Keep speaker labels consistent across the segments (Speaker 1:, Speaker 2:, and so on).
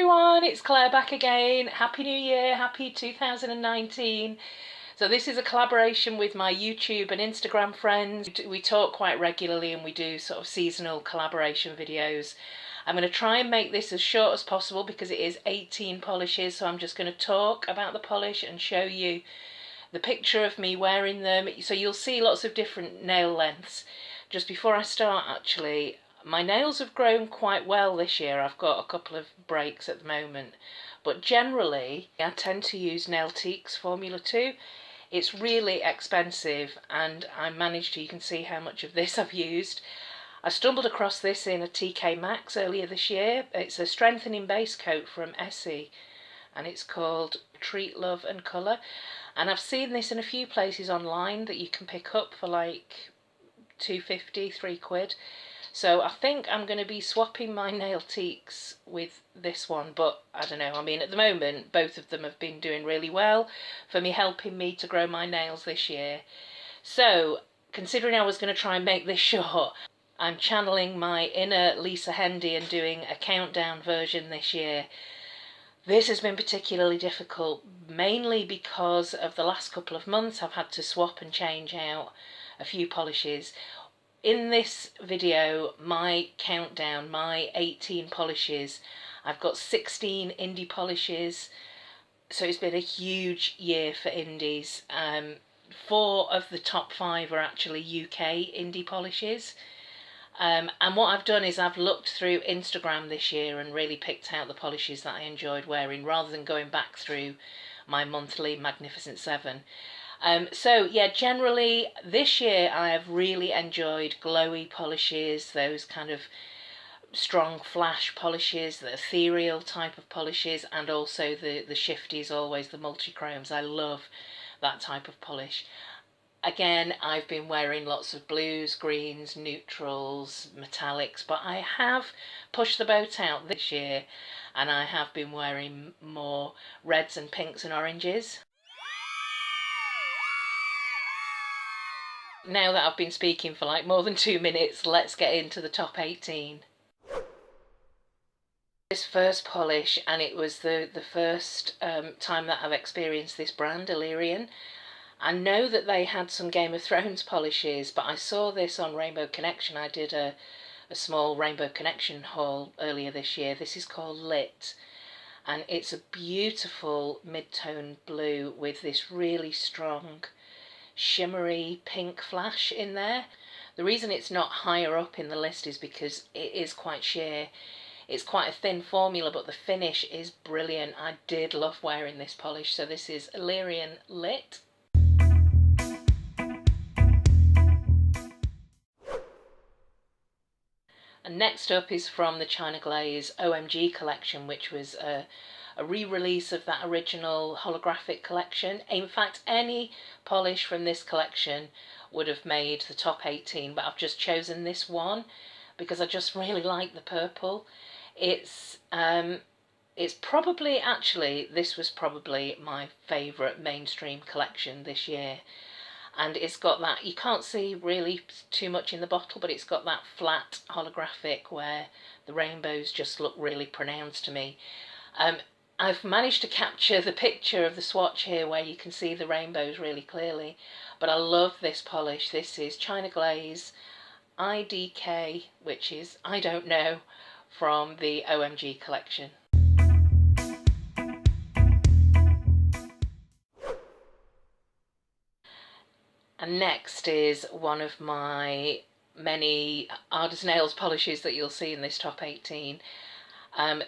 Speaker 1: everyone, it's Claire back again. Happy New Year, happy 2019. So this is a collaboration with my YouTube and Instagram friends. We talk quite regularly and we do sort of seasonal collaboration videos. I'm going to try and make this as short as possible because it is 18 polishes, so I'm just going to talk about the polish and show you the picture of me wearing them. So you'll see lots of different nail lengths. Just before I start, actually, my nails have grown quite well this year. I've got a couple of breaks at the moment, but generally I tend to use Nailtique's Formula 2. It's really expensive and I managed to, you can see how much of this I've used. I stumbled across this in a TK Maxx earlier this year. It's a strengthening base coat from Essie and it's called Treat, Love and Colour, and I've seen this in a few places online that you can pick up for like £2.50, £3. So I think I'm going to be swapping my Nailtique's with this one, but I don't know. I mean, at the moment, both of them have been doing really well for me, helping me to grow my nails this year. So, considering I was going to try and make this short, I'm channeling my inner Lisa Hendy and doing a countdown version this year. This has been particularly difficult, mainly because of the last couple of months I've had to swap and change out a few polishes. In this video, my countdown, my 18 polishes, I've got 16 indie polishes, so it's been a huge year for indies. 4 of the top 5 are actually UK indie polishes. And what I've done is I've looked through Instagram this year and really picked out the polishes that I enjoyed wearing rather than going back through my monthly Magnificent 7. So yeah, generally this year I have really enjoyed glowy polishes, those kind of strong flash polishes, the ethereal type of polishes, and also the shifties, always the multichromes. I love that type of polish. Again, I've been wearing lots of blues, greens, neutrals, metallics, but I have pushed the boat out this year and I have been wearing more reds and pinks and oranges. Now that I've been speaking for like more than 2 minutes, let's get into the top 18. This first polish, and it was the first time that I've experienced this brand, Illyrian. I know that they had some Game of Thrones polishes, but I saw this on Rainbow Connection. I did a small Rainbow Connection haul earlier this year. This is called Lit, and it's a beautiful mid-tone blue with this really strong shimmery pink flash in there. The reason it's not higher up in the list is because it is quite sheer. It's quite a thin formula, but the finish is brilliant. I did love wearing this polish. So this is Illyrian Lit. And next up is from the China Glaze OMG collection, which was a re-release of that original holographic collection. In fact, any polish from this collection would have made the top 18, but I've just chosen this one because I just really like the purple. It's probably, actually, this was probably my favourite mainstream collection this year. And it's got that, you can't see really too much in the bottle, but it's got that flat holographic where the rainbows just look really pronounced to me. I've managed to capture the picture of the swatch here where you can see the rainbows really clearly, but I love this polish. This is China Glaze IDK, which is I don't know, from the OMG collection. And next is one of my many Ardous Nails polishes that you'll see in this top 18.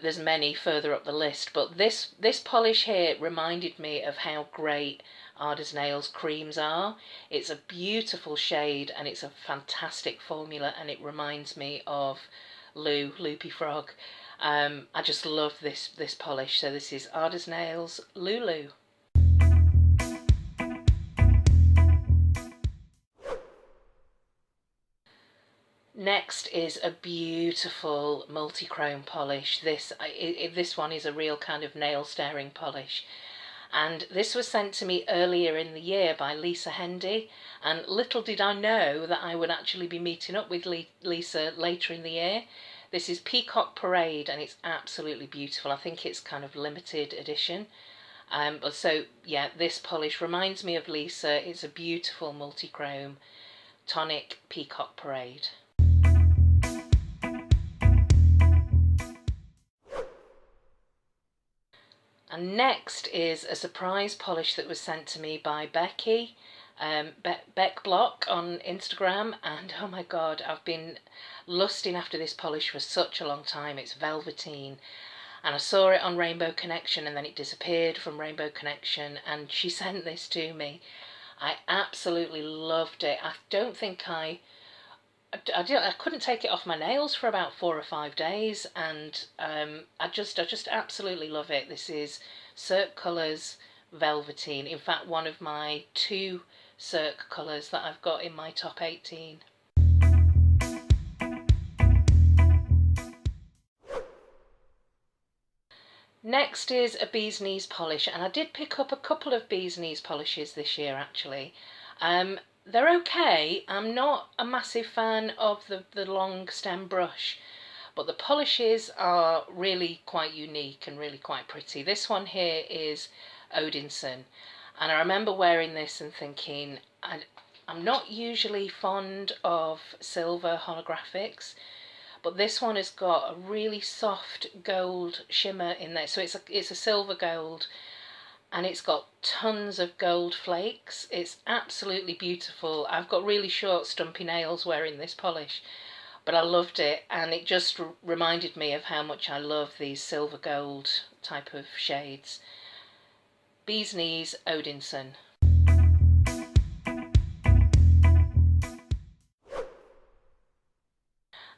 Speaker 1: There's many further up the list, but this polish here reminded me of how great Ardous Nails creams are. It's a beautiful shade and it's a fantastic formula, and it reminds me of Loopyfrog. I just love this polish. So this is Ardous Nails Lulu. Next is a beautiful multichrome polish. This one is a real kind of nail staring polish, and this was sent to me earlier in the year by Lisa Hendy, and little did I know that I would actually be meeting up with Lisa later in the year. This is Peacock Parade, and it's absolutely beautiful. I think it's kind of limited edition. But so, yeah, this polish reminds me of Lisa. It's a beautiful multichrome tonic Peacock Parade. And next is a surprise polish that was sent to me by Becky, Beck Block on Instagram, and oh my god, I've been lusting after this polish for such a long time. It's Velveteen, and I saw it on Rainbow Connection and then it disappeared from Rainbow Connection, and she sent this to me. I absolutely loved it. I don't think I couldn't take it off my nails for about 4 or 5 days, and I just absolutely love it. This is Cirque Colours Velveteen. In fact, one of my 2 Cirque colours that I've got in my top 18. Next is a bee's knees polish, and I did pick up a couple of bee's knees polishes this year actually. They're okay. I'm not a massive fan of the long stem brush, but the polishes are really quite unique and really quite pretty. This one here is Odinson, and I remember wearing this and thinking, I'm not usually fond of silver holographics, but this one has got a really soft gold shimmer in there. So it's a silver gold, and it's got tons of gold flakes. It's absolutely beautiful. I've got really short stumpy nails wearing this polish, but I loved it, and it just reminded me of how much I love these silver gold type of shades. Bee's Knees Odinson.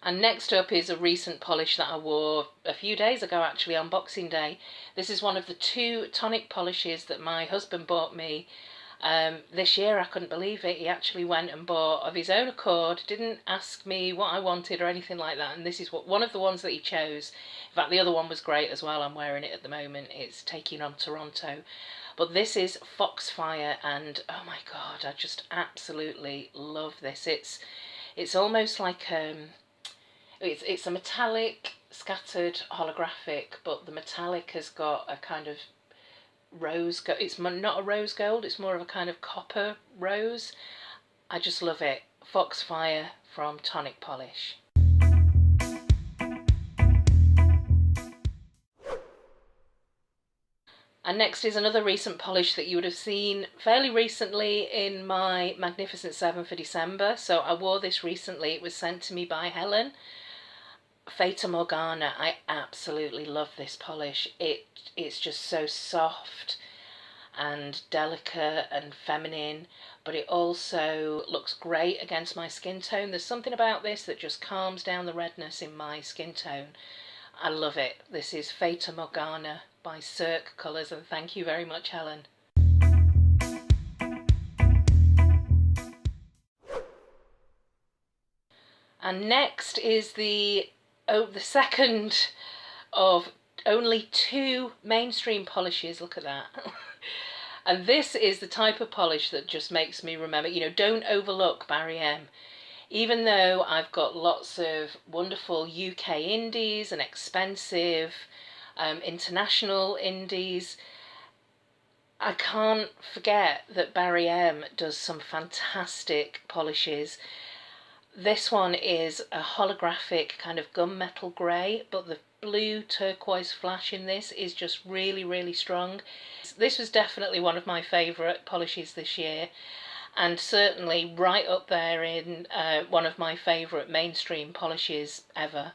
Speaker 1: And next up is a recent polish that I wore a few days ago actually, on Boxing Day. This is one of the 2 tonic polishes that my husband bought me this year. I couldn't believe it. He actually went and bought of his own accord, didn't ask me what I wanted or anything like that, and this is one of the ones that he chose. In fact, the other one was great as well. I'm wearing it at the moment. It's Taking on Toronto. But this is Foxfire, and oh my god, I just absolutely love this. It's almost like it's a metallic scattered holographic, but the metallic has got a kind of rose gold. It's not a rose gold, it's more of a kind of copper rose. I just love it. Foxfire from Tonic Polish. And next is another recent polish that you would have seen fairly recently in my Magnificent 7 for December. So I wore this recently. It was sent to me by Helen. Fata Morgana. I absolutely love this polish. It's just so soft and delicate and feminine, but it also looks great against my skin tone. There's something about this that just calms down the redness in my skin tone. I love it. This is Fata Morgana by Cirque Colours, and thank you very much, Helen. And next is the second of only 2 mainstream polishes. Look at that. And this is the type of polish that just makes me remember, don't overlook Barry M. Even though I've got lots of wonderful UK indies and expensive international indies, I can't forget that Barry M does some fantastic polishes. This one is a holographic kind of gunmetal grey, but the blue turquoise flash in this is just really, really strong. This was definitely one of my favourite polishes this year, and certainly right up there in one of my favourite mainstream polishes ever.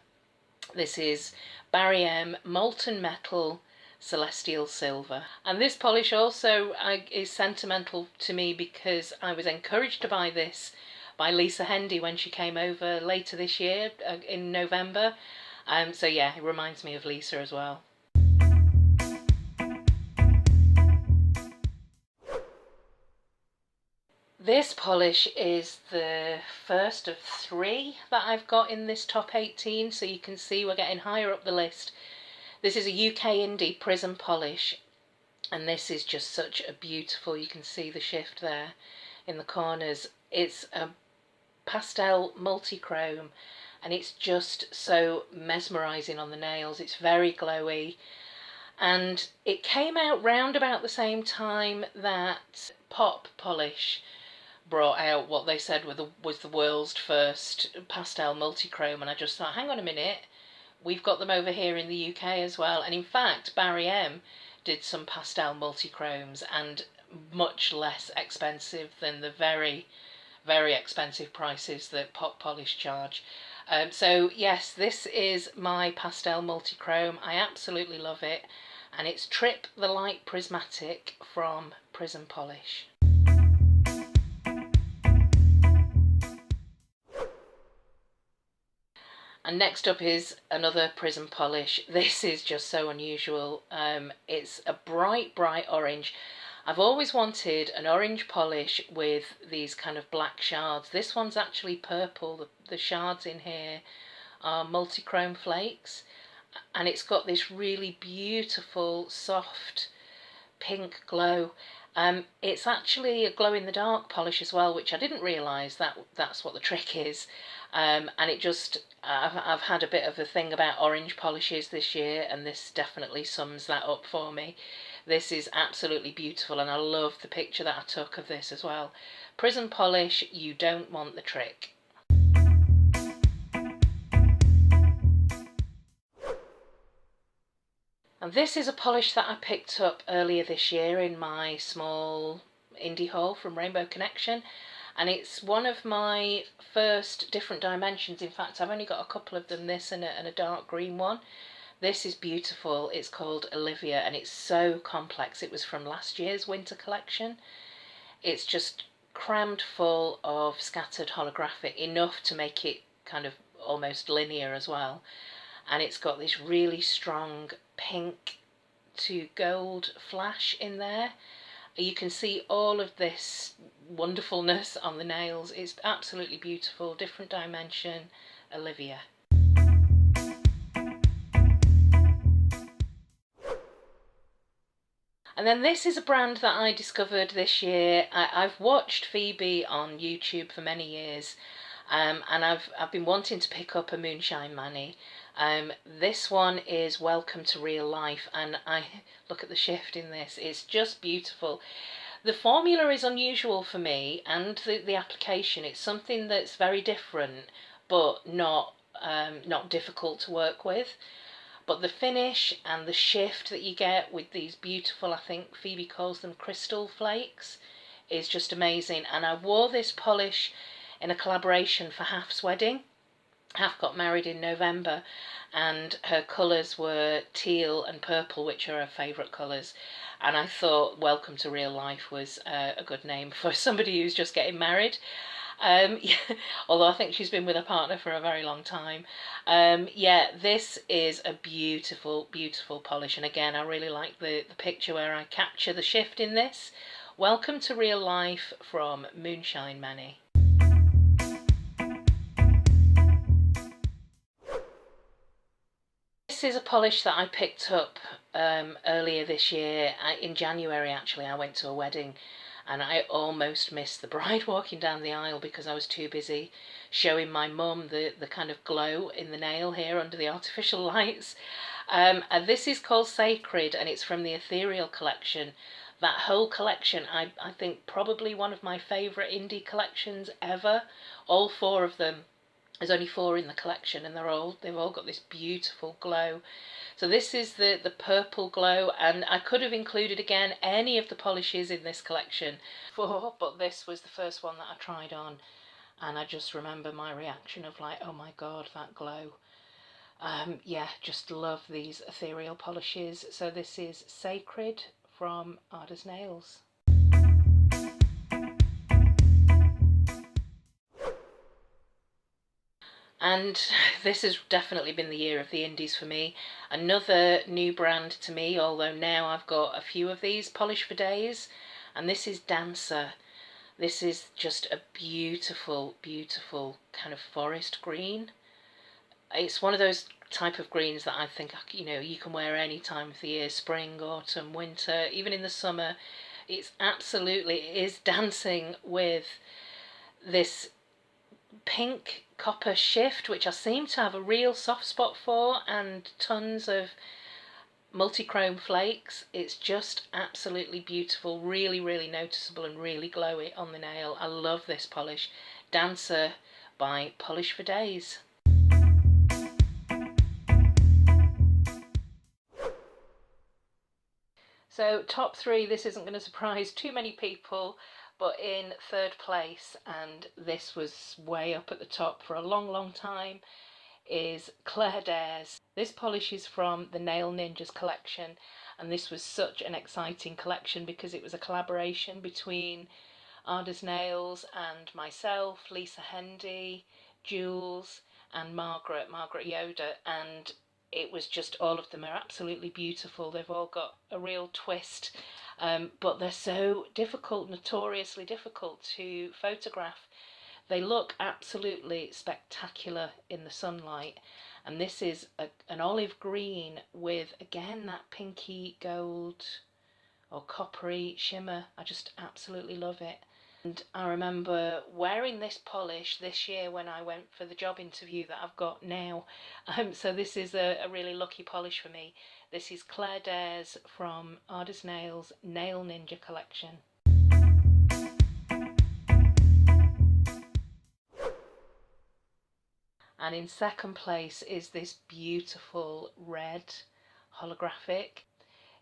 Speaker 1: This is Barry M Molten Metal Celestial Silver. And this polish also is sentimental to me because I was encouraged to buy this by Lisa Hendy when she came over later this year in November. So yeah, it reminds me of Lisa as well. This polish is the first of 3 that I've got in this top 18, so you can see we're getting higher up the list. This is a UK indie prism polish, and this is just such a beautiful, you can see the shift there in the corners. It's a pastel multichrome, and it's just so mesmerising on the nails. It's very glowy, and it came out round about the same time that Pop Polish brought out what they said was the world's first pastel multichrome, and I just thought, hang on a minute, we've got them over here in the UK as well. And in fact, Barry M did some pastel multichromes, and much less expensive than the very, very expensive prices that Pop Polish charge. So yes, this is my pastel multichrome. I absolutely love it, and it's Trip the Light Prismatic from Prism Polish. And next up is another Prism Polish. This is just so unusual. It's a bright, bright orange. I've always wanted an orange polish with these kind of black shards. This one's actually purple. The shards in here are multichrome flakes. And it's got this really beautiful, soft pink glow. It's actually a glow-in-the-dark polish as well, which I didn't realise that's what the trick is. And it just, I've had a bit of a thing about orange polishes this year, and this definitely sums that up for me. This is absolutely beautiful, and I love the picture that I took of this as well. Prism Polish, you don't want the trick. And this is a polish that I picked up earlier this year in my small indie haul from Rainbow Connection, and it's one of my first different dimensions. In fact, I've only got a couple of them, this and a dark green one. This is beautiful. It's called Olivia, and it's so complex. It was from last year's winter collection. It's just crammed full of scattered holographic, enough to make it kind of almost linear as well. And it's got this really strong pink to gold flash in there. You can see all of this wonderfulness on the nails. It's absolutely beautiful. Different dimension, Olivia. And then this is a brand that I discovered this year. I've watched Phoebe on YouTube for many years, and I've been wanting to pick up a Moonshine Mani. This one is Welcome to Real Life, and I look at the shift in this. It's just beautiful. The formula is unusual for me, and the application. It's something that's very different, but not difficult to work with. But the finish and the shift that you get with these beautiful, I think Phoebe calls them crystal flakes, is just amazing. And I wore this polish in a collaboration for Half's wedding. Half got married in November, and her colours were teal and purple, which are her favourite colours. And I thought Welcome to Real Life was a good name for somebody who's just getting married. Yeah, although I think she's been with her partner for a very long time. Yeah, this is a beautiful, beautiful polish. And again, I really like the picture where I capture the shift in this. Welcome to Real Life from Moonshine Mani. This is a polish that I picked up earlier this year. In January, actually, I went to a wedding, and I almost missed the bride walking down the aisle because I was too busy showing my mum the kind of glow in the nail here under the artificial lights. And this is called Sacred, and it's from the Ethereal collection. That whole collection, I think probably one of my favourite indie collections ever. All four of them. There's only 4 in the collection, and they've all got this beautiful glow. So this is the purple glow, and I could have included again any of the polishes in this collection, but this was the first one that I tried on, and I just remember my reaction of like, oh my god, that glow. Yeah, just love these ethereal polishes. So this is Sacred from Ada's Nails. And this has definitely been the year of the indies for me. Another new brand to me, although now I've got a few of these polish for days. And this is Dancer. This is just a beautiful, beautiful kind of forest green. It's one of those type of greens that I think, you know, you can wear any time of the year, spring, autumn, winter, even in the summer. It is dancing with this pink copper shift, which I seem to have a real soft spot for, and tons of multichrome flakes. It's just absolutely beautiful, really, really noticeable and really glowy on the nail. I love this polish. Dancer by Polish for Days. So top three, this isn't going to surprise too many people, but in third place, and this was way up at the top for a long, long time, is Claire Dares. This polish is from the Nail Ninjas collection, and this was such an exciting collection because it was a collaboration between Ada's Nails and myself, Lisa Hendy, Jules, and Margaret Yoda, and it was just, all of them are absolutely beautiful. They've all got a real twist, but they're so difficult, notoriously difficult to photograph. They look absolutely spectacular in the sunlight, and this is an olive green with, again, that pinky gold or coppery shimmer. I just absolutely love it. And I remember wearing this polish this year when I went for the job interview that I've got now. So this is a really lucky polish for me. This is Claire Dares from Ada's Nails Nail Ninja collection. And in second place is this beautiful red holographic.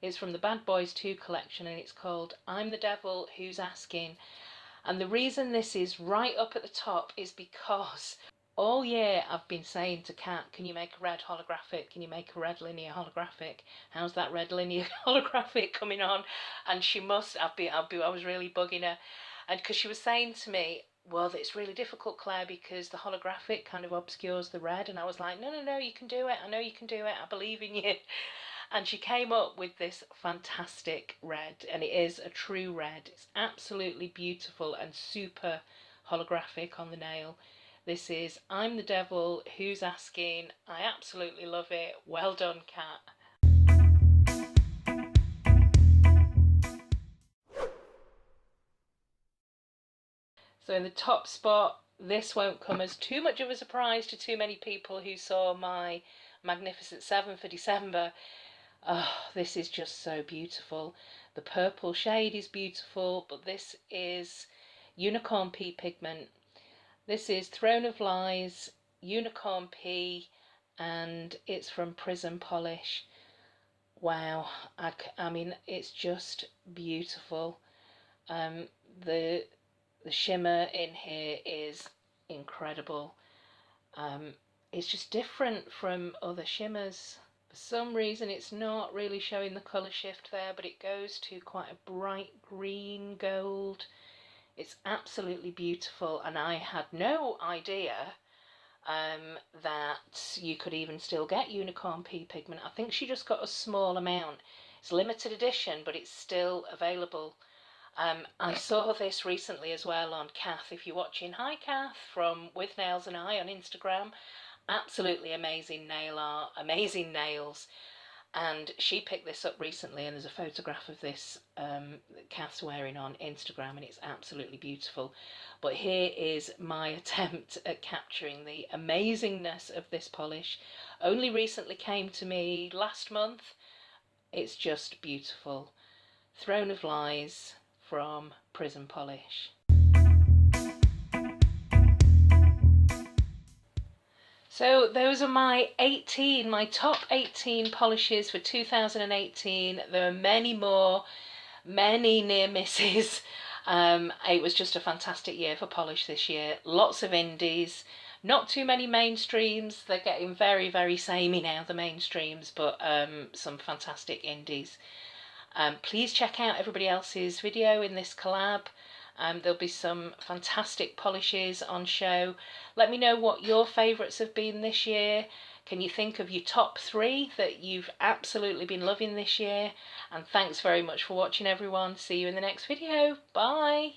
Speaker 1: It's from the Bad Boys 2 collection, and it's called I'm the Devil Who's Asking. And the reason this is right up at the top is because all year I've been saying to Kat, can you make a red holographic? Can you make a red linear holographic? How's that red linear holographic coming on? And she must, I was really bugging her. And because she was saying to me, well, it's really difficult, Claire, because the holographic kind of obscures the red. And I was like, no, you can do it. I know you can do it. I believe in you. And she came up with this fantastic red, and it is a true red. It's absolutely beautiful and super holographic on the nail. This is I'm the Devil Who's Asking. I absolutely love it. Well done, Kat. So in the top spot, this won't come as too much of a surprise to too many people who saw my Magnificent 7 for December. Oh, this is just so beautiful. The purple shade is beautiful, but this is Unicorn Pea pigment. This is Throne of Lies, Unicorn Pea, and it's from Prism Polish. Wow, I mean, it's just beautiful. The shimmer in here is incredible. It's just different from other shimmers. For some reason it's not really showing the colour shift there, but it goes to quite a bright green gold. It's absolutely beautiful, and I had no idea that you could even still get Unicorn Pea pigment. I think she just got a small amount. It's limited edition, but it's still available. I saw this recently as well on Kath. If you're watching, hi Kath from With Nails and I on Instagram. Absolutely amazing nail art, amazing nails, and she picked this up recently, and there's a photograph of this that Kath's wearing on Instagram, and it's absolutely beautiful. But here is my attempt at capturing the amazingness of this polish. Only recently came to me last month. It's just beautiful. Throne of Lies from Prism Polish. So those are my top 18 polishes for 2018. There are many more, many near misses. It was just a fantastic year for polish this year. Lots of indies, not too many mainstreams. They're getting very, very samey now, the mainstreams, but some fantastic indies. Please check out everybody else's video in this collab. There'll be some fantastic polishes on show. Let me know what your favourites have been this year. Can you think of your top 3 that you've absolutely been loving this year? And thanks very much for watching, everyone. See you in the next video. Bye.